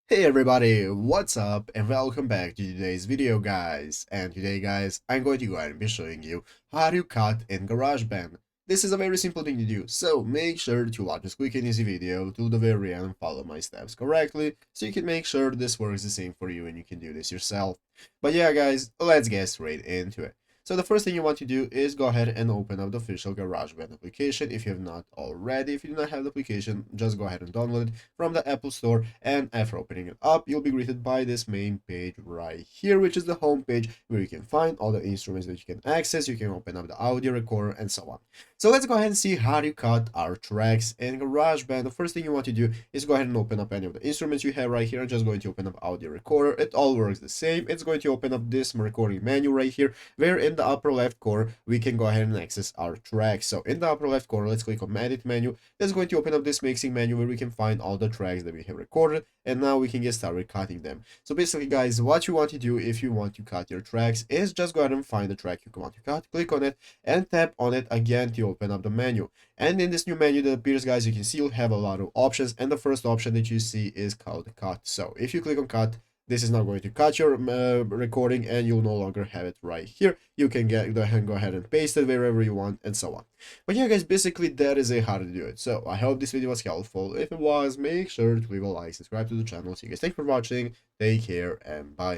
Hey everybody, what's up and welcome back to today's video guys. And today guys, I'm going to go ahead and be showing you how to cut in GarageBand. This is a very simple thing to do, so make sure to watch this quick and easy video to the very end and follow my steps correctly so you can make sure this works the same for you and you can do this yourself. But yeah guys, let's get straight into it. So the first thing you want to do is go ahead and open up the official GarageBand application if you have not already. If you do not have the application, just go ahead and download it from the Apple Store, and after opening it up, you'll be greeted by this main page right here, which is the home page where you can find all the instruments that you can access. You can open up the audio recorder and so on. So let's go ahead and see how to cut our tracks in GarageBand. The first thing you want to do is go ahead and open up any of the instruments you have right here. I'm just going to open up audio recorder. It all works the same. It's going to open up this recording menu right here, where in the upper left corner we can go ahead and access our tracks. So in the upper left corner, let's click on edit menu. That's going to open up this mixing menu where we can find all the tracks that we have recorded, and now we can get started cutting them. So basically guys, what you want to do if you want to cut your tracks is just go ahead and find the track you want to cut, click on it and tap on it again to open up the menu. And in this new menu that appears guys, you can see you'll have a lot of options, and the first option that you see is called cut. So if you click on cut, this is now going to cut your recording and you'll no longer have it right here. You can go ahead and paste it wherever you want and so on. But yeah guys, basically that is how to do it. So I hope this video was helpful. If it was, make sure to leave a like, subscribe to the channel. So you guys, thanks for watching, take care and bye.